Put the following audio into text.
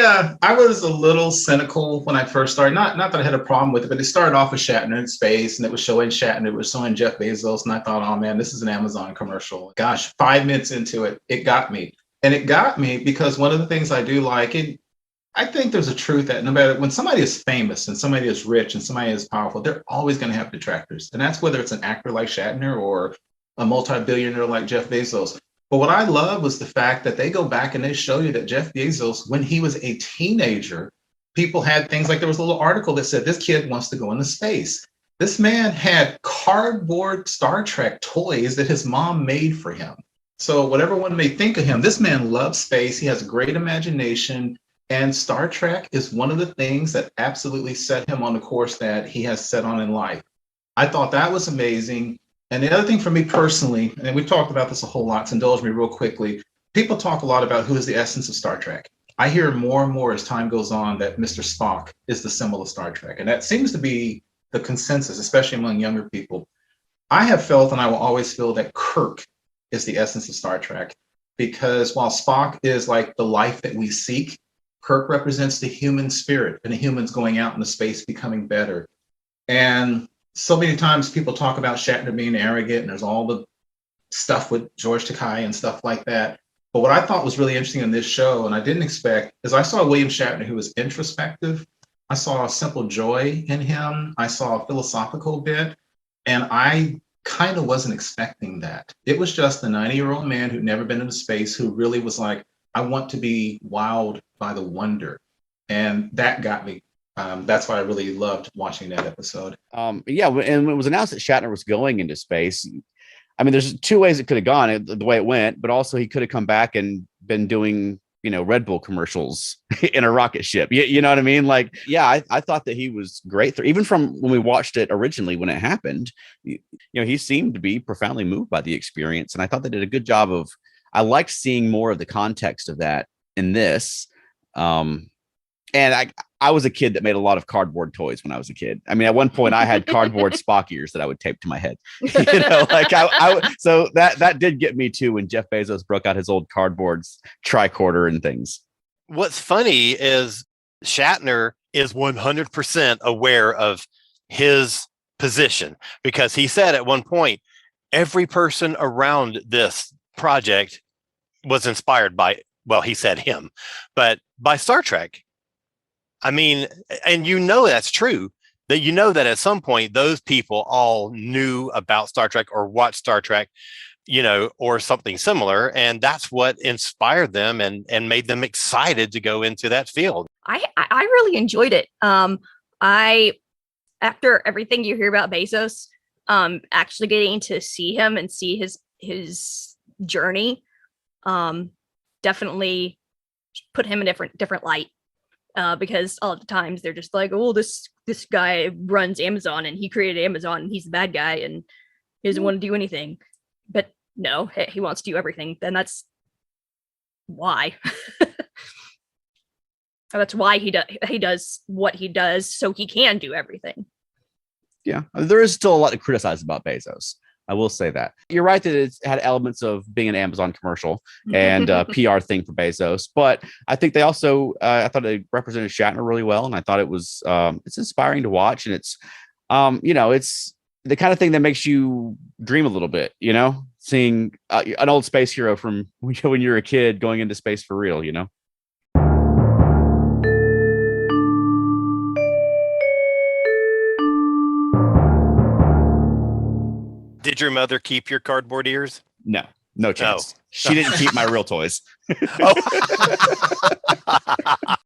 Yeah, I was a little cynical when I first started. Not that I had a problem with it, but it started off with Shatner in space, and it was showing Shatner, it was showing Jeff Bezos, and I thought, oh man, this is an Amazon commercial. Gosh, 5 minutes into it, it got me, and it got me because one of the things I do like, and I think there's a truth that no matter when somebody is famous and somebody is rich and somebody is powerful, they're always going to have detractors, and that's whether it's an actor like Shatner or a multi-billionaire like Jeff Bezos. But what I love was the fact that they go back and they show you that Jeff Bezos, when he was a teenager, people had things like there was a little article that said this kid wants to go into space. This man had cardboard Star Trek toys that his mom made for him. So whatever one may think of him, this man loves space. He has a great imagination. And Star Trek is one of the things that absolutely set him on the course that he has set on in life. I thought that was amazing. And the other thing for me personally, and we've talked about this a whole lot, so indulge me real quickly. People talk a lot about who is the essence of Star Trek. I hear more and more as time goes on that Mr. Spock is the symbol of Star Trek. And that seems to be the consensus, especially among younger people. I have felt, and I will always feel, that Kirk is the essence of Star Trek. Because while Spock is like the life that we seek, Kirk represents the human spirit and the humans going out into space becoming better. And so many times people talk about Shatner being arrogant, and there's all the stuff with George Takei and stuff like that. But what I thought was really interesting in this show, and I didn't expect, is I saw William Shatner who was introspective. I saw a simple joy in him. I saw a philosophical bit, and I kind of wasn't expecting that. It was just a 90-year-old man who'd never been into space who really was like, I want to be wowed by the wonder. And that got me. That's why I really loved watching that episode. Yeah, and when it was announced that Shatner was going into space, I mean, there's two ways it could have gone the way it went, but also he could have come back and been doing, Red Bull commercials in a rocket ship. You know what I mean? Like, yeah, I thought that he was great. Even from when we watched it originally, when it happened, he seemed to be profoundly moved by the experience. And I thought they did a good job of, I liked seeing more of the context of that in this. And I was a kid that made a lot of cardboard toys when I was a kid. I mean, at one point I had cardboard Spock ears that I would tape to my head, so that did get me too. When Jeff Bezos broke out his old cardboards tricorder and things. What's funny is Shatner is 100% aware of his position, because he said at one point, every person around this project was inspired by, well, he said him, but by Star Trek. I mean, and that's true, that at some point those people all knew about Star Trek or watched Star Trek, or something similar. And that's what inspired them and made them excited to go into that field. I really enjoyed it. After everything you hear about Bezos, actually getting to see him and see his journey, definitely put him in a different light. Because all the times they're just like, oh, this guy runs Amazon and he created Amazon and he's the bad guy and he doesn't want to do anything. But no, he wants to do everything. Then that's why. That's why he does what he does, so he can do everything. Yeah, there is still a lot to criticize about Bezos. I will say that. You're right that it had elements of being an Amazon commercial and a PR thing for Bezos, but I think they also, I thought they represented Shatner really well, and I thought it was, it's inspiring to watch, and it's, it's the kind of thing that makes you dream a little bit, seeing an old space hero from when you're a kid going into space for real, Did your mother keep your cardboard ears? No chance. She didn't keep my real toys.